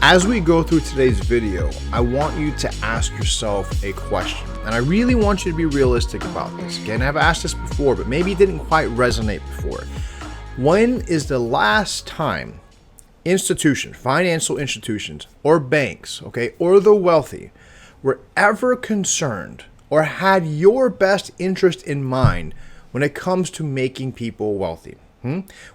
As we go through today's video, I want you to ask yourself a question, and I really want you to be realistic about this. Again, I've asked this before, but maybe it didn't quite resonate before. When is the last time institutions, financial institutions, or banks, or the wealthy were ever concerned or had your best interest in mind when it comes to making people wealthy?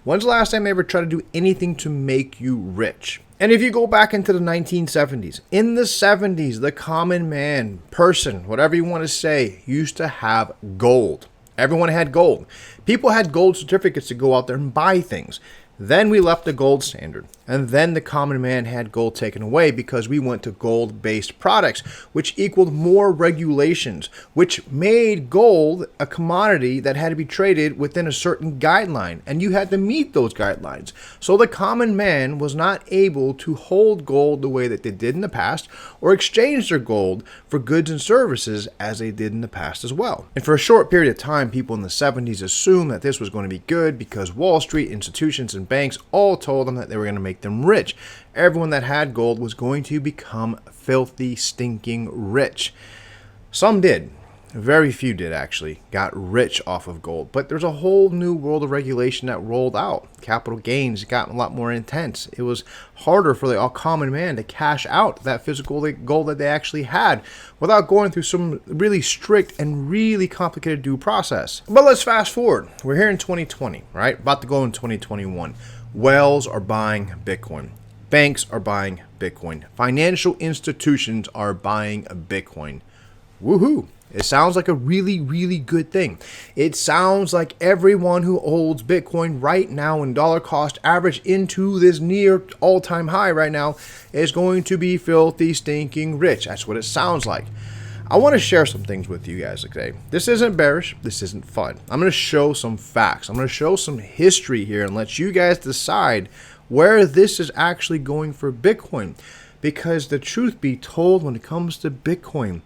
When's the last time they ever tried to do anything to make you rich? And if you go back into the 1970s, in the 70s, the common man, person, whatever you want to say, used to have gold. Everyone had gold. People had gold certificates to go out there and buy things. Then we left the gold standard, and then the common man had gold taken away because we went to gold-based products, which equaled more regulations, which made gold a commodity that had to be traded within a certain guideline, and you had to meet those guidelines. So the common man was not able to hold gold the way that they did in the past, or exchange their gold for goods and services as they did in the past as well. And for a short period of time, people in the 70s assumed that this was going to be good because Wall Street, institutions, and banks all told them that they were going to make them rich. Everyone that had gold was going to become filthy, stinking rich. Some did. Very few did actually got rich off of gold. But there's a whole new world of regulation that rolled out. Capital gains got a lot more intense. It was harder for the common man to cash out that physical gold that they actually had without going through some really strict and really complicated due process. But let's fast forward. We're here in 2020, right? About to go in 2021. Whales are buying Bitcoin. Banks are buying Bitcoin. Financial institutions are buying Bitcoin. Woohoo! It sounds like a really, really good thing. It sounds like everyone who holds Bitcoin right now in dollar cost average into this near all-time high right now is going to be filthy, stinking rich. That's what it sounds like. I want to share some things with you guys today. This isn't bearish. This isn't fun. I'm going to show some facts. I'm going to show some history here and let you guys decide where this is actually going for Bitcoin. Because the truth be told, when it comes to Bitcoin,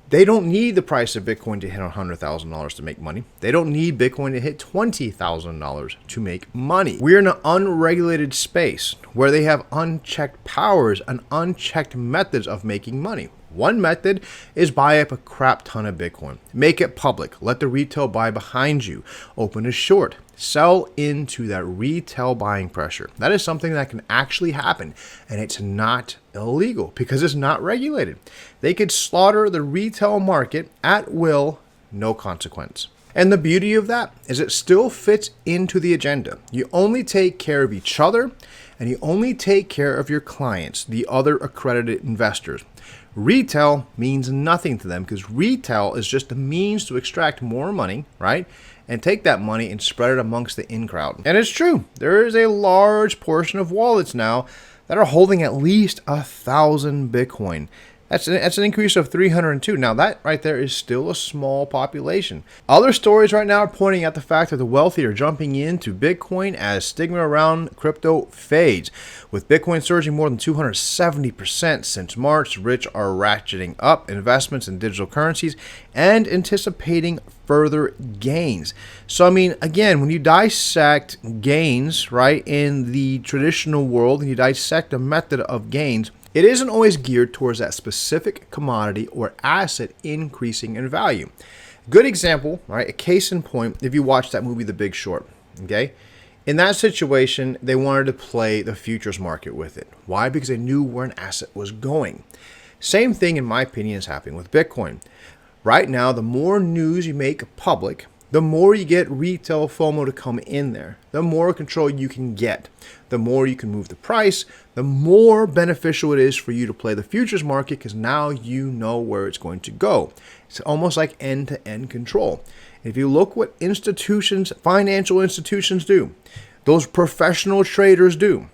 they don't need the price of Bitcoin to hit $100,000 to make money. They don't need Bitcoin to hit $20,000 to make money. We're in an unregulated space where they have unchecked powers and unchecked methods of making money. One method is buy up a crap ton of Bitcoin. Make it public. Let the retail buy behind you. Open a short. Sell into that retail buying pressure. That is something that can actually happen, and it's not illegal because it's not regulated. They could slaughter the retail market at will, no consequence. And the beauty of that is it still fits into the agenda. You only take care of each other, and you only take care of your clients, the other accredited investors. Retail means nothing to them because retail is just a means to extract more money, right? And take that money and spread it amongst the in-crowd. And it's true. There is a large portion of wallets now that are holding at least 1,000 Bitcoin. That's an increase of 302. Now that right there is still a small population. Other stories right now are pointing at the fact that the wealthy are jumping into Bitcoin as stigma around crypto fades. With Bitcoin surging more than 270% since March, rich are ratcheting up investments in digital currencies and anticipating further gains. So, I mean, again, when you dissect gains, right, in the traditional world, and you dissect a method of gains, it isn't always geared towards that specific commodity or asset increasing in value. Good example, right? A case in point, if you watch that movie, The Big Short, okay? In that situation, they wanted to play the futures market with it. Why? Because they knew where an asset was going. Same thing, in my opinion, is happening with Bitcoin. Right now, the more news you make public, the more you get retail FOMO to come in there, the more control you can get, the more you can move the price, the more beneficial it is for you to play the futures market because now you know where it's going to go. It's almost like end-to-end control. If you look what institutions, financial institutions do, those professional traders do,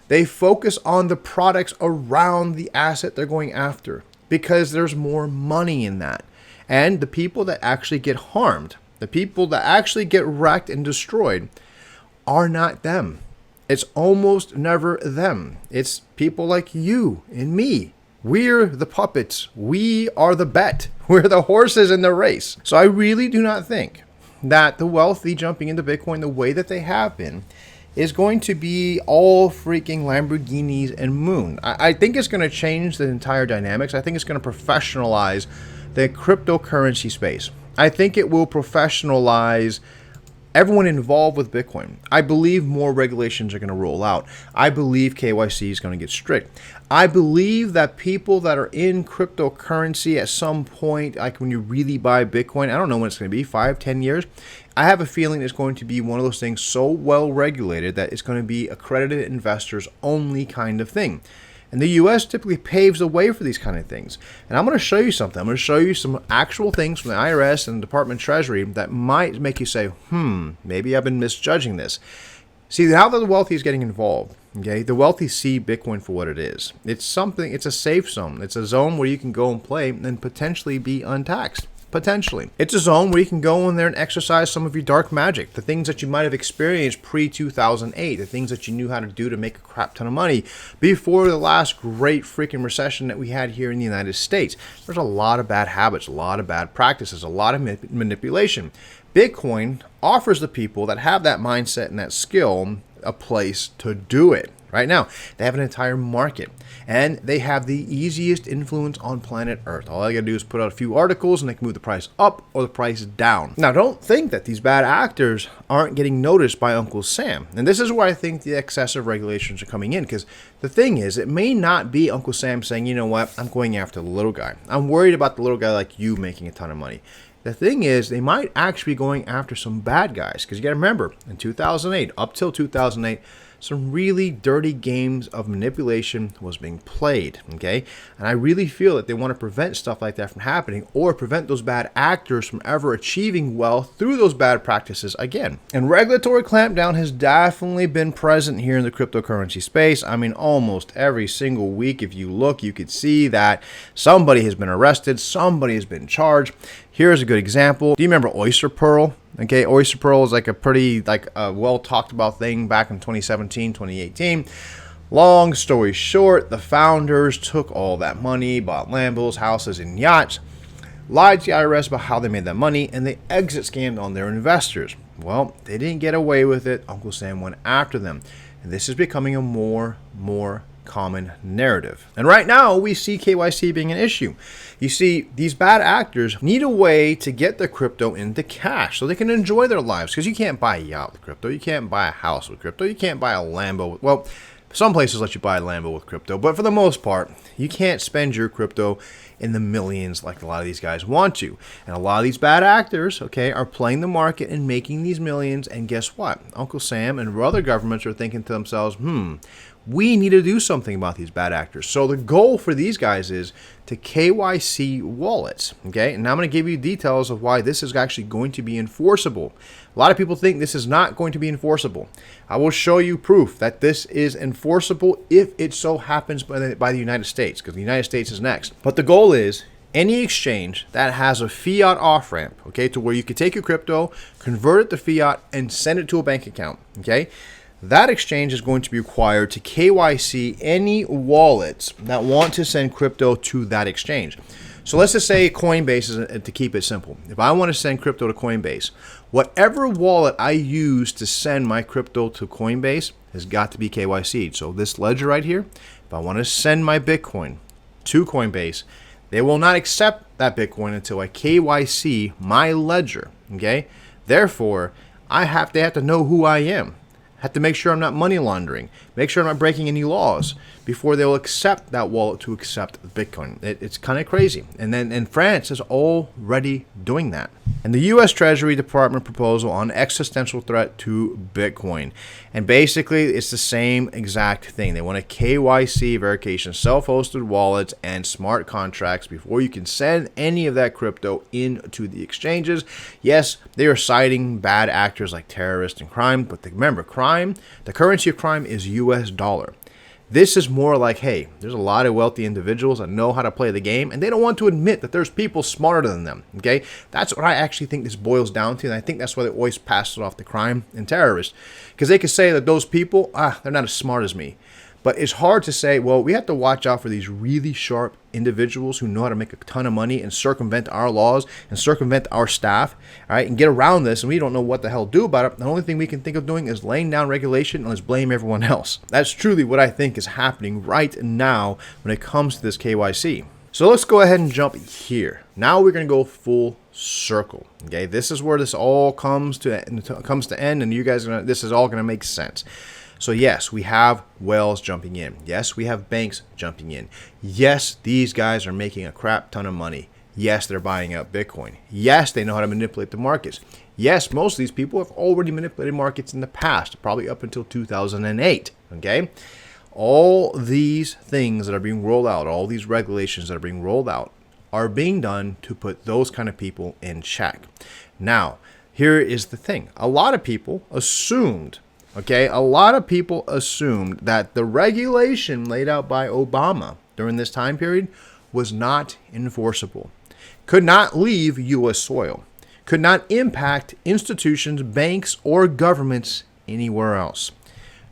they focus on the products around the asset they're going after because there's more money in that. And the people that actually get harmed, the people that actually get wrecked and destroyed are not them. It's almost never them. It's people like you and me. We're the puppets. We are the bet. We're the horses in the race. So I really do not think that the wealthy jumping into Bitcoin the way that they have been is going to be all freaking Lamborghinis and Moon. I think it's going to change the entire dynamics. I think it's going to professionalize the cryptocurrency space. I think it will professionalize everyone involved with Bitcoin. I believe more regulations are going to roll out. I believe KYC is going to get strict. I believe that people that are in cryptocurrency at some point, like when you really buy Bitcoin, I don't know when it's going to be, 5, 10 years. I have a feeling it's going to be one of those things so well regulated that it's going to be accredited investors only kind of thing. And the US typically paves the way for these kind of things. And I'm going to show you something. I'm going to show you some actual things from the IRS and the Department of Treasury that might make you say, maybe I've been misjudging this. See, how the wealthy is getting involved. Okay, the wealthy see Bitcoin for what it is. It's something, it's a safe zone. It's a zone where you can go and play and potentially be untaxed. Potentially. It's a zone where you can go in there and exercise some of your dark magic, the things that you might have experienced pre-2008, the things that you knew how to do to make a crap ton of money before the last great freaking recession that we had here in the United States. There's a lot of bad habits, a lot of bad practices, a lot of manipulation. Bitcoin offers the people that have that mindset and that skill a place to do it. Right now, they have an entire market, and they have the easiest influence on planet Earth. All I gotta do is put out a few articles, and they can move the price up or the price down. Now, don't think that these bad actors aren't getting noticed by Uncle Sam. And this is where I think the excessive regulations are coming in, because the thing is, it may not be Uncle Sam saying, you know what, I'm going after the little guy. I'm worried about the little guy like you making a ton of money. The thing is, they might actually be going after some bad guys, because you got to remember, in 2008, up till 2008, some really dirty games of manipulation was being played, okay? And I really feel that they want to prevent stuff like that from happening, or prevent those bad actors from ever achieving wealth through those bad practices again. And regulatory clampdown has definitely been present here in the cryptocurrency space. I mean, almost every single week, if you look, you could see that somebody has been arrested, somebody has been charged. Here's a good example. Do you remember Oyster Pearl? Okay, Oyster Pearl is like a pretty well talked about thing back in 2017, 2018. Long story short, the founders took all that money, bought Lambos, houses, and yachts, lied to the IRS about how they made that money, and they exit scammed on their investors. Well, they didn't get away with it. Uncle Sam went after them. And this is becoming a more common narrative. And right now, we see KYC being an issue. You see, these bad actors need a way to get their crypto into cash so they can enjoy their lives, because you can't buy a yacht with crypto. You can't buy a house with crypto. You can't buy a Lambo. Well, some places let you buy a Lambo with crypto, but for the most part, you can't spend your crypto in the millions like a lot of these guys want to. And a lot of these bad actors, okay, are playing the market and making these millions. And guess what? Uncle Sam and other governments are thinking to themselves, we need to do something about these bad actors. So the goal for these guys is to KYC wallets, okay? And now I'm going to give you details of why this is actually going to be enforceable. A lot of people think this is not going to be enforceable. I will show you proof that this is enforceable if it so happens by the United States, because the United States is next. But the goal is any exchange that has a fiat off-ramp, okay, to where you can take your crypto, convert it to fiat, and send it to a bank account, okay? That exchange is going to be required to KYC any wallets that want to send crypto to that exchange. So let's just say Coinbase is, to keep it simple. If I want to send crypto to Coinbase, whatever wallet I use to send my crypto to Coinbase has got to be KYC'd. So this ledger right here, if I want to send my Bitcoin to Coinbase, they will not accept that Bitcoin until I KYC my ledger, okay? Therefore, they have to know who I am. Have to make sure I'm not money laundering, make sure I'm not breaking any laws before they'll accept that wallet to accept Bitcoin. It's kind of crazy. And France is already doing that. And the U.S. Treasury Department proposal on existential threat to Bitcoin. And basically, it's the same exact thing. They want a KYC verification, self-hosted wallets, and smart contracts before you can send any of that crypto into the exchanges. Yes, they are citing bad actors like terrorists and crime, but remember, crime, the currency of crime is U.S. dollar. This is more like, hey, there's a lot of wealthy individuals that know how to play the game, and they don't want to admit that there's people smarter than them, okay? That's what I actually think this boils down to, and I think that's why they always pass it off to crime and terrorists, because they could say that those people, they're not as smart as me. But it's hard to say, well, we have to watch out for these really sharp individuals who know how to make a ton of money and circumvent our laws and circumvent our staff, all right, and get around this, and we don't know what the hell to do about it. The only thing we can think of doing is laying down regulation and let's blame everyone else. That's truly what I think is happening right now when it comes to this KYC. So let's go ahead and jump here. Now we're going to go full circle. Okay, this is where this all comes to end, and you guys are gonna, this is all going to make sense. So yes, we have whales jumping in. Yes, we have banks jumping in. Yes, these guys are making a crap ton of money. Yes, they're buying out Bitcoin. Yes, they know how to manipulate the markets. Yes, most of these people have already manipulated markets in the past, probably up until 2008. Okay, all these things that are being rolled out, all these regulations that are being rolled out, are being done to put those kind of people in check. Now, here is the thing. A lot of people assumed that the regulation laid out by Obama during this time period was not enforceable, could not leave U.S. soil, could not impact institutions, banks, or governments anywhere else.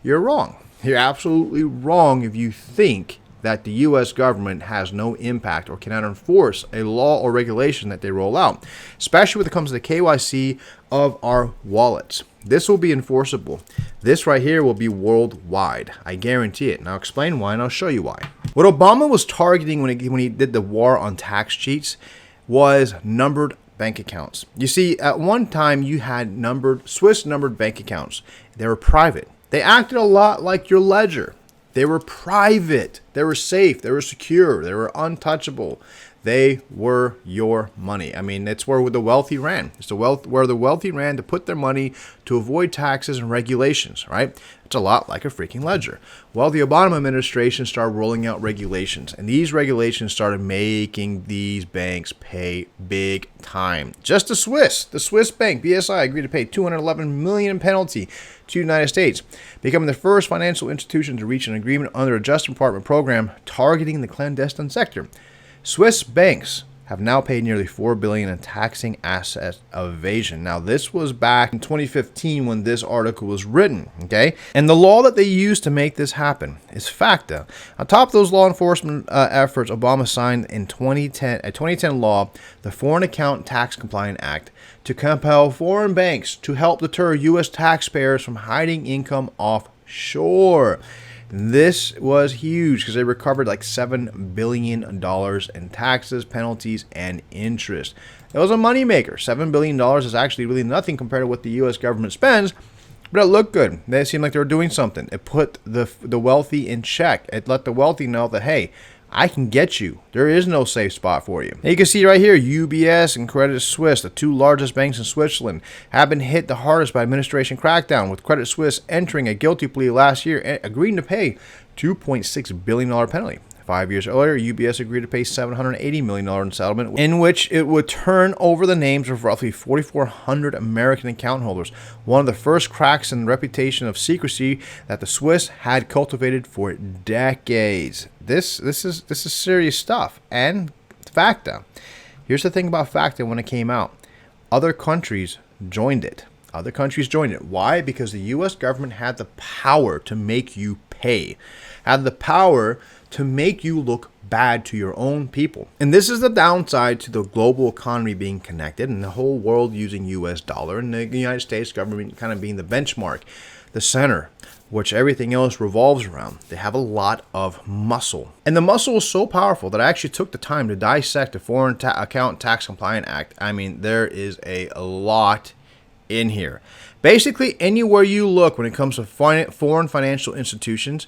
You're wrong. You're absolutely wrong if you think that the U.S. government has no impact or cannot enforce a law or regulation that they roll out, especially when it comes to the KYC of our wallets. This will be enforceable. This right here will be worldwide. I guarantee it. And I'll explain why, and I'll show you why. What Obama was targeting when he did the war on tax cheats was numbered bank accounts. You see, at one time you had Swiss numbered bank accounts. They were private. They acted a lot like your ledger. They were private. They were safe. They were secure. They were untouchable. They were your money. I mean, it's where the wealthy ran. It's where the wealthy ran to put their money to avoid taxes and regulations, right? It's a lot like a freaking ledger. Well, the Obama administration started rolling out regulations, and these regulations started making these banks pay big time. Just the Swiss bank, BSI, agreed to pay $211 million in penalty to the United States, becoming the first financial institution to reach an agreement under a Justice Department program targeting the clandestine sector. Swiss banks have now paid nearly $4 billion in taxing asset evasion. Now, this was back in 2015 when this article was written, okay? And the law that they used to make this happen is FATCA. On top of those law enforcement efforts, Obama signed in 2010 law, the Foreign Account Tax Compliance Act, to compel foreign banks to help deter U.S. taxpayers from hiding income offshore. This was huge because they recovered like $7 billion in taxes, penalties, and interest. It was a moneymaker. $7 billion is actually really nothing compared to what the U.S. government spends, but it looked good. They seemed like they were doing something. It put the wealthy in check. It let the wealthy know that, hey, I can get you. There is no safe spot for you. And you can see right here, UBS and Credit Suisse, the two largest banks in Switzerland, have been hit the hardest by administration crackdown, with Credit Suisse entering a guilty plea last year and agreeing to pay $2.6 billion penalty. 5 years earlier, UBS agreed to pay $780 million in settlement, in which it would turn over the names of roughly 4,400 American account holders, one of the first cracks in the reputation of secrecy that the Swiss had cultivated for decades. This is serious stuff. And FATCA. Here's the thing about FATCA when it came out. Other countries joined it. Why? Because the U.S. government had the power to make you pay, had the power to make you look bad to your own people. And this is the downside to the global economy being connected and the whole world using US dollar, and the United States government kind of being the benchmark, the center, which everything else revolves around. They have a lot of muscle. And the muscle is so powerful that I actually took the time to dissect the Foreign Account Tax Compliance Act. I mean, there is a lot in here. Basically, anywhere you look when it comes to foreign financial institutions,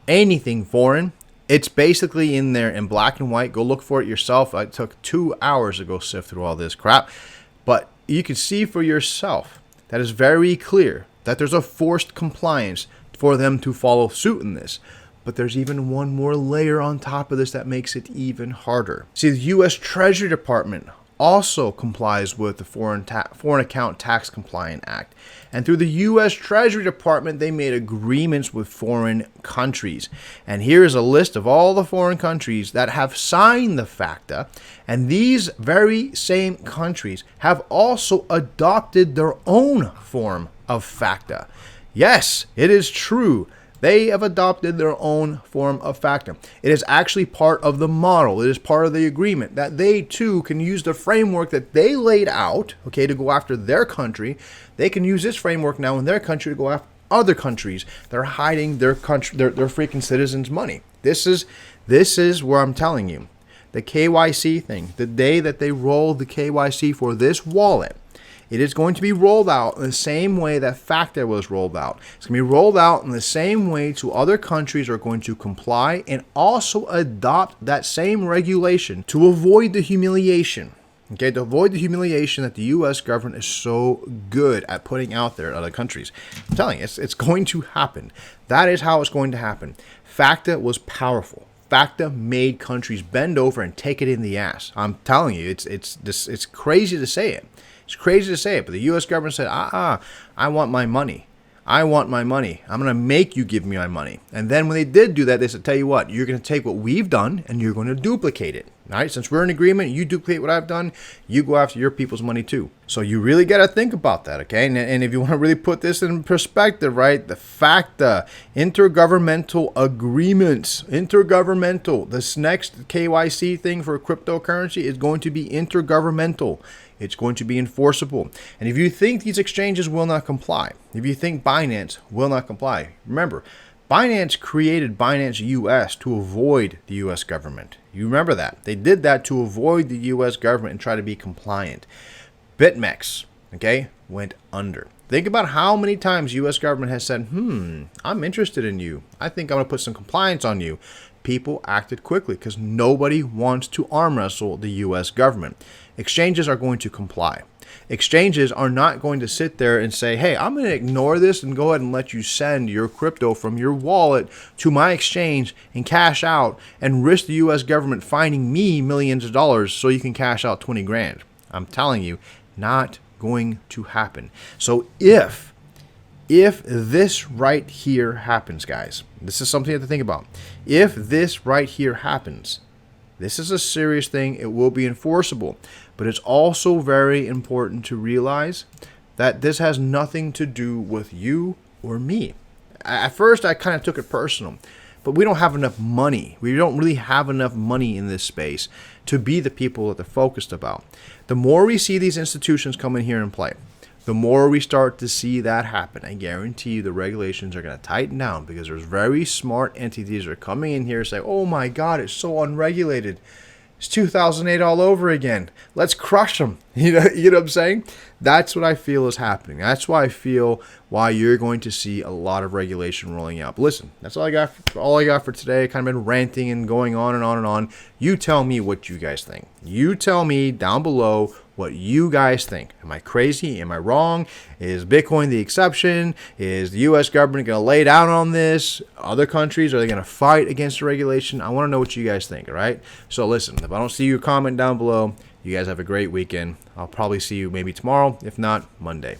anything foreign, it's basically in there in black and white. Go look for it yourself. It took 2 hours to go sift through all this crap. But you can see for yourself that is very clear that there's a forced compliance for them to follow suit in this. But there's even one more layer on top of this that makes it even harder. See, the U.S. Treasury Department also complies with the Foreign Account Tax Compliance Act. And through the U.S. Treasury Department, they made agreements with foreign countries. And here is a list of all the foreign countries that have signed the FATCA. And these very same countries have also adopted their own form of FATCA. Yes, it is true They have adopted their own form of FATCA. It is actually part of the model. It is part of the agreement that they too can use the framework that they laid out, okay, to go after their country. They can use this framework now in their country to go after other countries. They're hiding their country, their freaking citizens' money. This is where I'm telling you. The KYC thing, the day that they roll the KYC for this wallet, it is going to be rolled out in the same way that FATCA was rolled out. It's going to be rolled out in the same way to other countries are going to comply and also adopt that same regulation to avoid the humiliation. Okay, to avoid the humiliation that the U.S. government is so good at putting out there in other countries. I'm telling you, it's going to happen. That is how it's going to happen. FATCA was powerful. FATCA made countries bend over and take it in the ass. I'm telling you, it's crazy to say it. It's crazy to say it, but the U.S. government said, I want my money. I want my money. I'm going to make you give me my money. And then when they did do that, they said, tell you what, you're going to take what we've done and you're going to duplicate it. All right? Since we're in agreement, you duplicate what I've done, you go after your people's money too. So you really got to think about that, okay? And if you want to really put this in perspective, right, the FATCA, intergovernmental agreements, this next KYC thing for cryptocurrency is going to be intergovernmental. It's going to be enforceable. And if you think these exchanges will not comply, if you think Binance will not comply, remember, Binance created Binance US to avoid the US government. You remember that. They did that to avoid the US government and try to be compliant. BitMEX, okay, went under. Think about how many times US government has said, I'm interested in you. I think I'm going to put some compliance on you. People acted quickly because nobody wants to arm wrestle the US government. Exchanges are going to comply. Exchanges are not going to sit there and say, hey, I'm going to ignore this and go ahead and let you send your crypto from your wallet to my exchange and cash out and risk the US government finding me millions of dollars so you can cash out 20 grand. I'm telling you, not going to happen. So if this right here happens, guys, this is something you have to think about. If this right here happens, this is a serious thing. It will be enforceable. But it's also very important to realize that this has nothing to do with you or me. At first, I kind of took it personal. But we don't have enough money. We don't really have enough money in this space to be the people that they're focused about. The more we see these institutions come in here and play, the more we start to see that happen. I guarantee you the regulations are going to tighten down because there's very smart entities that are coming in here and say, oh my God, it's so unregulated. It's 2008 all over again. Let's crush them. You know what I'm saying? That's what I feel is happening. That's why I feel why you're going to see a lot of regulation rolling out. But listen, that's all I got for today. Kind of been ranting and going on and on and on. You tell me what you guys think. You tell me down below what you guys think. Am I crazy? Am I wrong? Is Bitcoin the exception? Is the U.S. government going to lay down on this? Other countries, are they going to fight against the regulation? I want to know what you guys think, all right? So listen, if I don't see your comment down below, you guys have a great weekend. I'll probably see you maybe tomorrow, if not Monday.